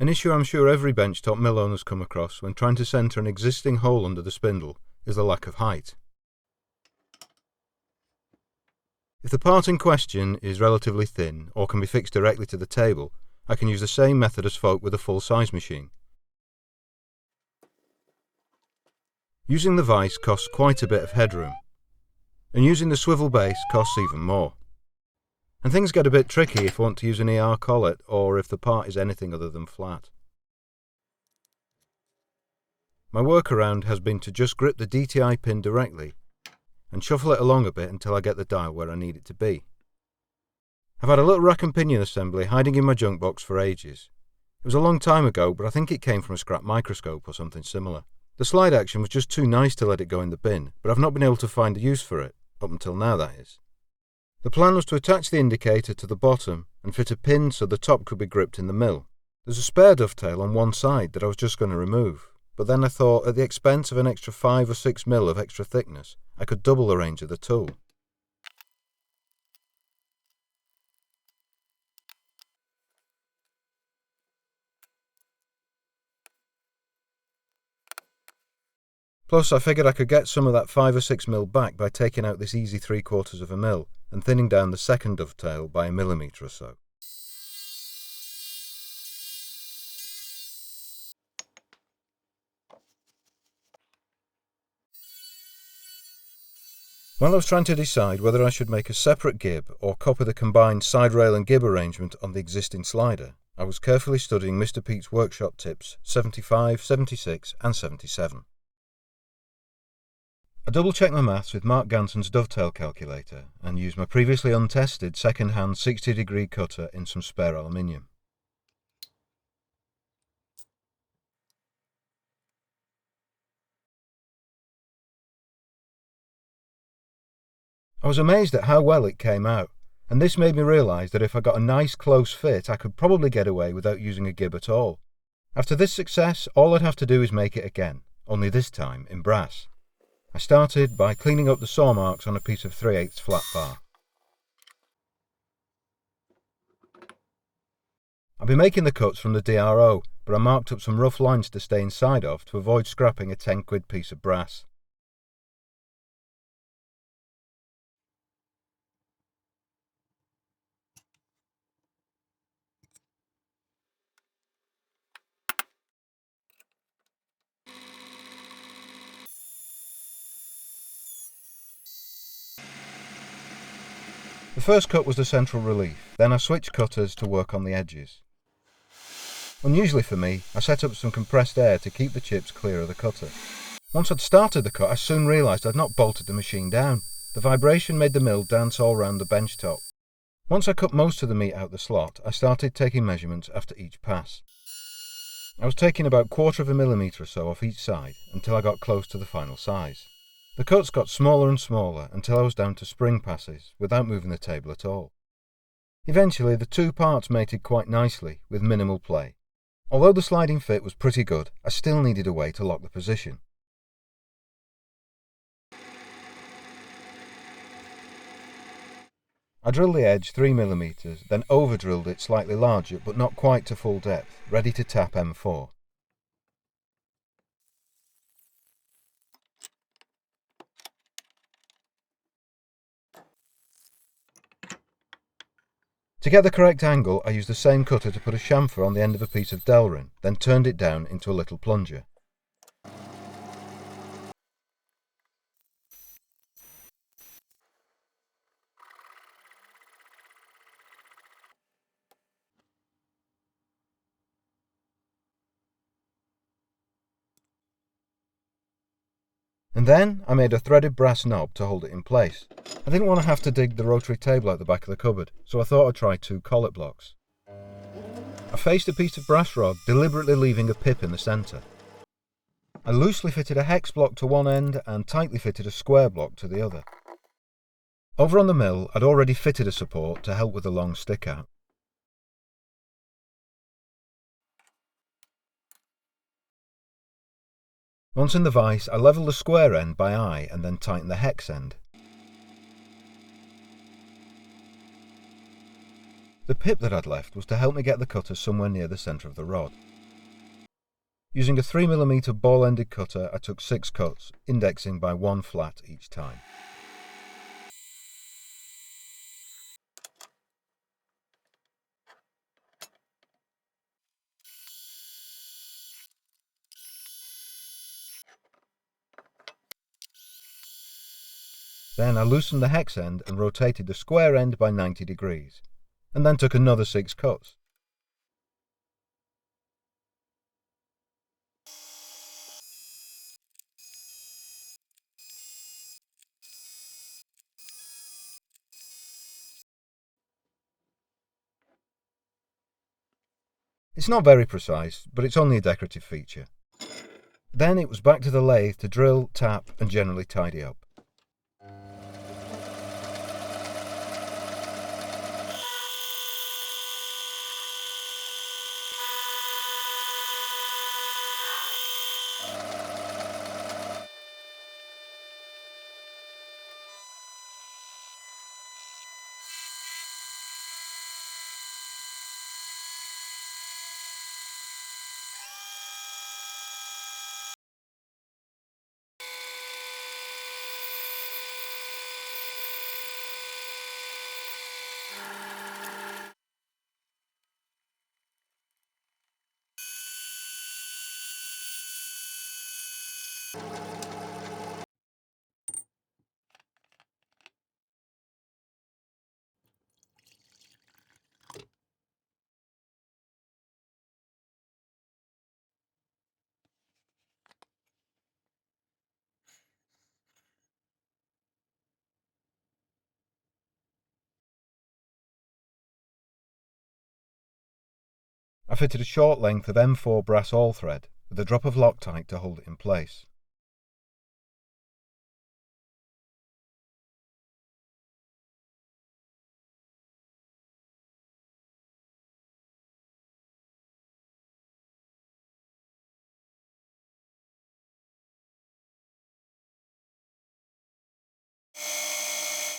An issue I'm sure every benchtop mill owner's come across when trying to centre an existing hole under the spindle is the lack of height. If the part in question is relatively thin or can be fixed directly to the table, I can use the same method as folk with a full-size machine. Using the vise costs quite a bit of headroom, and using the swivel base costs even more. And things get a bit tricky if I want to use an ER collet or if the part is anything other than flat. My workaround has been to just grip the DTI pin directly and shuffle it along a bit until I get the dial where I need it to be. I've had a little rack and pinion assembly hiding in my junk box for ages. It was a long time ago, but I think it came from a scrap microscope or something similar. The slide action was just too nice to let it go in the bin, but I've not been able to find a use for it, up until now that is. The plan was to attach the indicator to the bottom and fit a pin so the top could be gripped in the mill. There's a spare dovetail on one side that I was just going to remove, but then I thought at the expense of an extra 5 or 6 mil of extra thickness, I could double the range of the tool. Plus, I figured I could get some of that 5 or 6 mil back by taking out this easy 3/4 of a mil and thinning down the second dovetail by 1 millimetre or so. While I was trying to decide whether I should make a separate gib or copy the combined side rail and gib arrangement on the existing slider, I was carefully studying Mr. Pete's workshop tips 75, 76 and 77. I double-checked my maths with Mark Ganson's dovetail calculator and used my previously untested second-hand 60-degree cutter in some spare aluminium. I was amazed at how well it came out, and this made me realise that if I got a nice close fit I could probably get away without using a gib at all. After this success, all I'd have to do is make it again, only this time in brass. I started by cleaning up the saw marks on a piece of 3/8 flat bar. I'll be making the cuts from the DRO, but I marked up some rough lines to stay inside of to avoid scrapping a 10 quid piece of brass. The first cut was the central relief, then I switched cutters to work on the edges. Unusually for me, I set up some compressed air to keep the chips clear of the cutter. Once I'd started the cut, I soon realised I'd not bolted the machine down. The vibration made the mill dance all round the bench top. Once I cut most of the meat out the slot, I started taking measurements after each pass. I was taking about 1/4 of a millimetre or so off each side until I got close to the final size. The cuts got smaller and smaller until I was down to spring passes, without moving the table at all. Eventually the two parts mated quite nicely, with minimal play. Although the sliding fit was pretty good, I still needed a way to lock the position. I drilled the edge 3 millimetres, then over-drilled it slightly larger but not quite to full depth, ready to tap M4. To get the correct angle, I used the same cutter to put a chamfer on the end of a piece of Delrin, then turned it down into a little plunger. And then I made a threaded brass knob to hold it in place. I didn't want to have to dig the rotary table out the back of the cupboard, so I thought I'd try 2 collet blocks. I faced a piece of brass rod, deliberately leaving a pip in the centre. I loosely fitted a hex block to one end and tightly fitted a square block to the other. Over on the mill, I'd already fitted a support to help with the long stick out. Once in the vise, I levelled the square end by eye and then tightened the hex end. The pip that I'd left was to help me get the cutter somewhere near the centre of the rod. Using a 3mm ball-ended cutter, I took 6 cuts, indexing by 1 flat each time. Then I loosened the hex end and rotated the square end by 90 degrees, and then took another 6 cuts. It's not very precise, but it's only a decorative feature. Then it was back to the lathe to drill, tap and generally tidy up. I fitted a short length of M4 brass all thread with a drop of Loctite to hold it in place.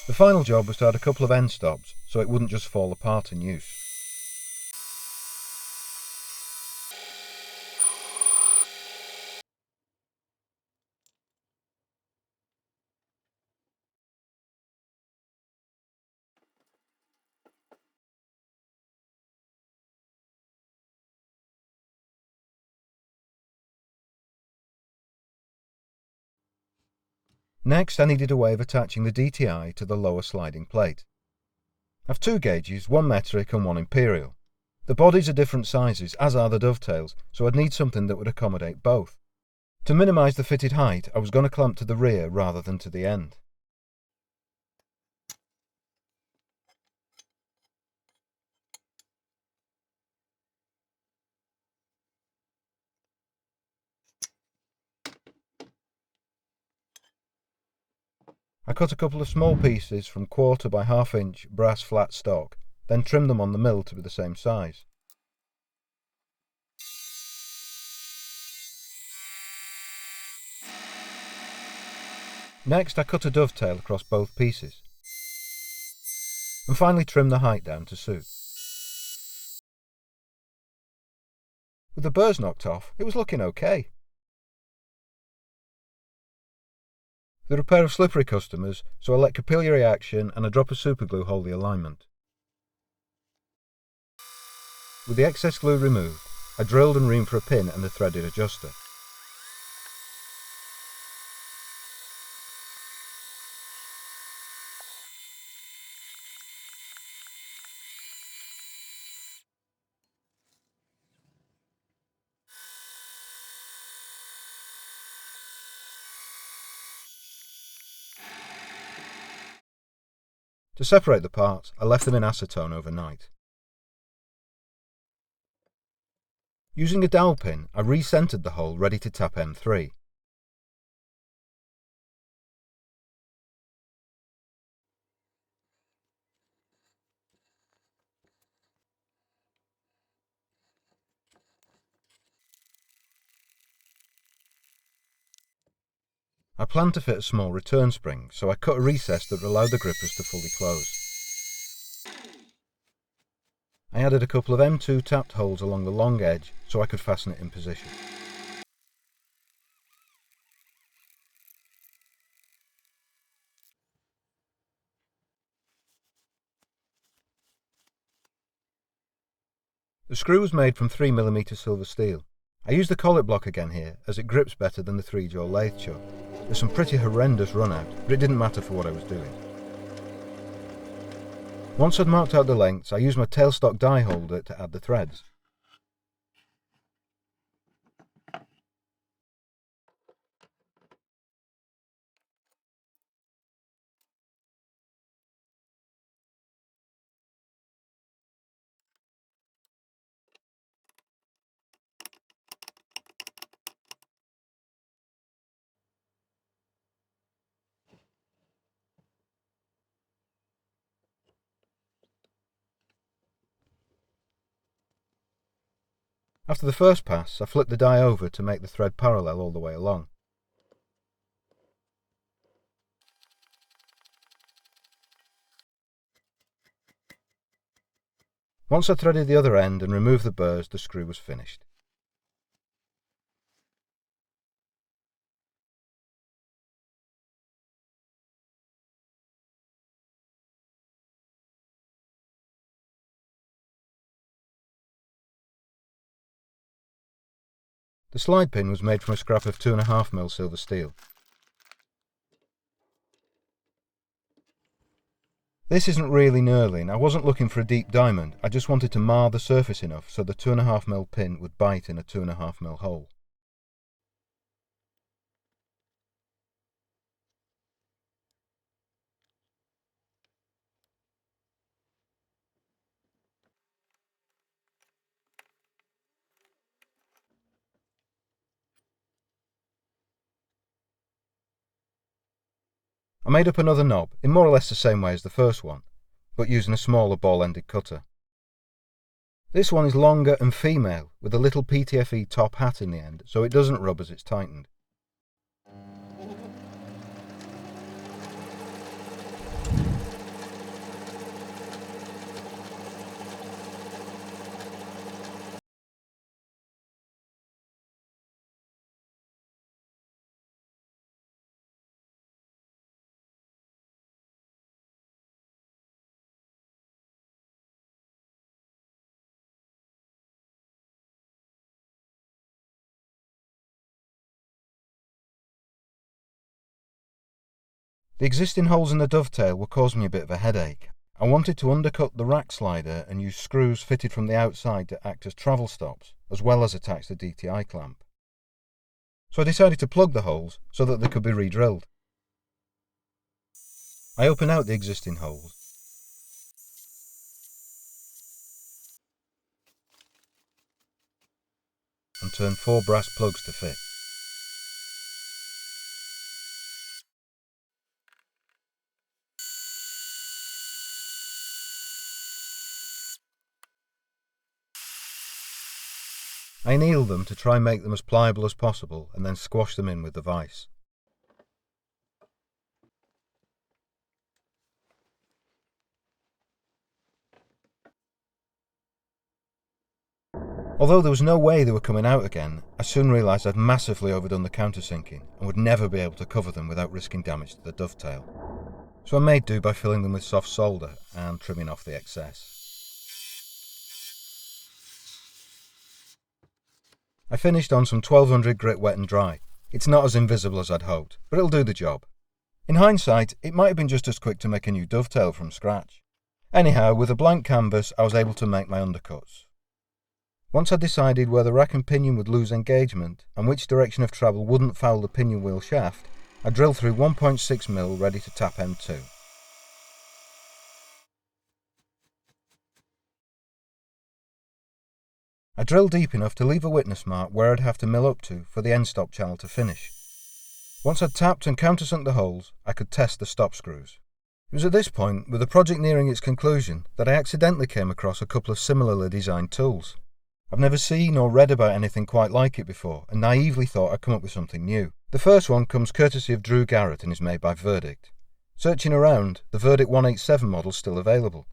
The final job was to add a couple of end stops so it wouldn't just fall apart in use. Next, I needed a way of attaching the DTI to the lower sliding plate. I've 2 gauges, one metric and one imperial. The bodies are different sizes, as are the dovetails, so I'd need something that would accommodate both. To minimise the fitted height, I was going to clamp to the rear rather than to the end. I cut a couple of small pieces from 1/4 by 1/2 inch brass flat stock, then trimmed them on the mill to be the same size. Next I cut a dovetail across both pieces, and finally trimmed the height down to suit. With the burrs knocked off, it was looking okay. There are a pair of slippery customers, so I let capillary action and a drop of superglue hold the alignment. With the excess glue removed, I drilled and reamed for a pin and a threaded adjuster. To separate the parts, I left them in acetone overnight. Using a dowel pin, I re-centered the hole ready to tap M3. I planned to fit a small return spring, so I cut a recess that allowed the grippers to fully close. I added a couple of M2 tapped holes along the long edge so I could fasten it in position. The screw was made from 3mm silver steel. I used the collet block again here, as it grips better than the 3-jaw lathe chuck. There's some pretty horrendous run out, but it didn't matter for what I was doing. Once I'd marked out the lengths, I used my tailstock die holder to add the threads. After the first pass, I flipped the die over to make the thread parallel all the way along. Once I threaded the other end and removed the burrs, the screw was finished. The slide pin was made from a scrap of 2.5mm silver steel. This isn't really knurling. I wasn't looking for a deep diamond, I just wanted to mar the surface enough so the 2.5mm pin would bite in a 2.5mm hole. I made up another knob, in more or less the same way as the first one, but using a smaller ball-ended cutter. This one is longer and female, with a little PTFE top hat in the end, so it doesn't rub as it's tightened. The existing holes in the dovetail were causing me a bit of a headache. I wanted to undercut the rack slider and use screws fitted from the outside to act as travel stops, as well as attach the DTI clamp. So I decided to plug the holes so that they could be re-drilled. I opened out the existing holes and turned 4 brass plugs to fit. I annealed them to try and make them as pliable as possible and then squashed them in with the vise. Although there was no way they were coming out again, I soon realised I'd massively overdone the countersinking and would never be able to cover them without risking damage to the dovetail. So I made do by filling them with soft solder and trimming off the excess. I finished on some 1200 grit wet and dry. It's not as invisible as I'd hoped, but it'll do the job. In hindsight, it might have been just as quick to make a new dovetail from scratch. Anyhow, with a blank canvas, I was able to make my undercuts. Once I decided where the rack and pinion would lose engagement and which direction of travel wouldn't foul the pinion wheel shaft, I drilled through 1.6mm ready to tap M2. I drilled deep enough to leave a witness mark where I'd have to mill up to for the end stop channel to finish. Once I'd tapped and countersunk the holes, I could test the stop screws. It was at this point, with the project nearing its conclusion, that I accidentally came across a couple of similarly designed tools. I've never seen or read about anything quite like it before, and naively thought I'd come up with something new. The first one comes courtesy of Drew Garrett and is made by Verdict. Searching around, the Verdict 187 model's still available.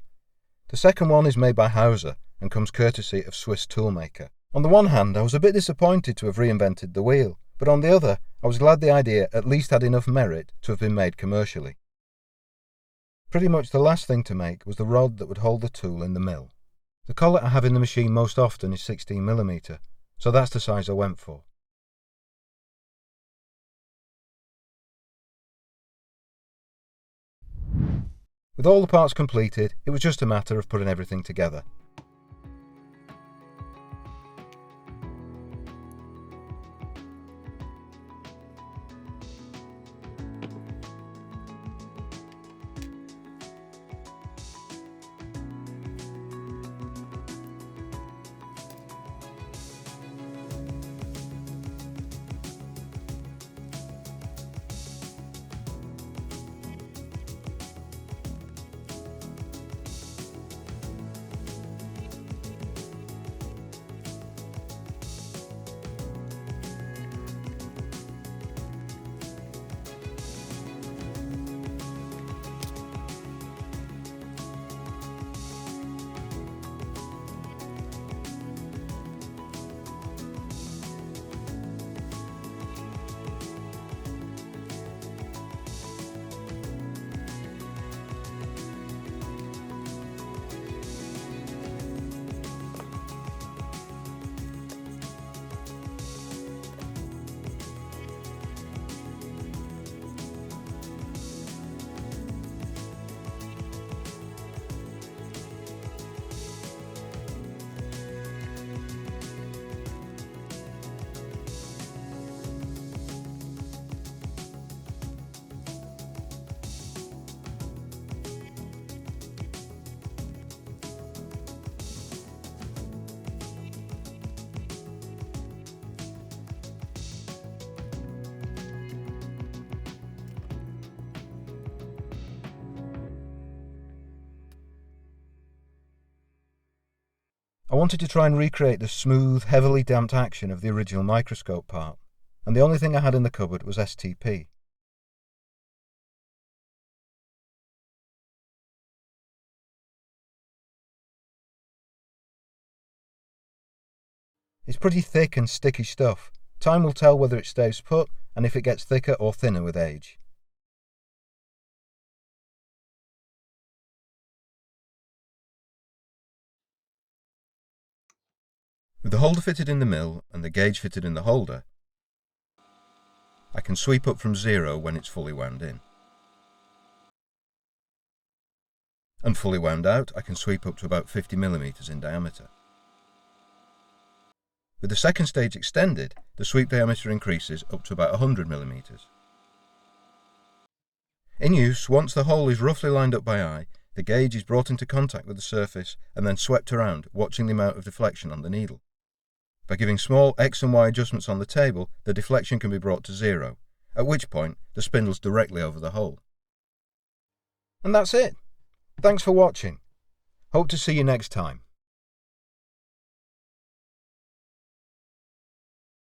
The second one is made by Hauser and comes courtesy of Swiss Toolmaker. On the one hand, I was a bit disappointed to have reinvented the wheel, but on the other, I was glad the idea at least had enough merit to have been made commercially. Pretty much the last thing to make was the rod that would hold the tool in the mill. The collet I have in the machine most often is 16mm, so that's the size I went for. With all the parts completed, it was just a matter of putting everything together. I wanted to try and recreate the smooth, heavily damped action of the original microscope part, and the only thing I had in the cupboard was STP. It's pretty thick and sticky stuff. Time will tell whether it stays put and if it gets thicker or thinner with age. With the holder fitted in the mill and the gauge fitted in the holder, I can sweep up from 0 when it's fully wound in. And fully wound out, I can sweep up to about 50mm in diameter. With the second stage extended, the sweep diameter increases up to about 100mm. In use, once the hole is roughly lined up by eye, the gauge is brought into contact with the surface and then swept around, watching the amount of deflection on the needle. By giving small X and Y adjustments on the table, the deflection can be brought to 0, at which point the spindle's directly over the hole. And that's it. Thanks for watching. Hope to see you next time.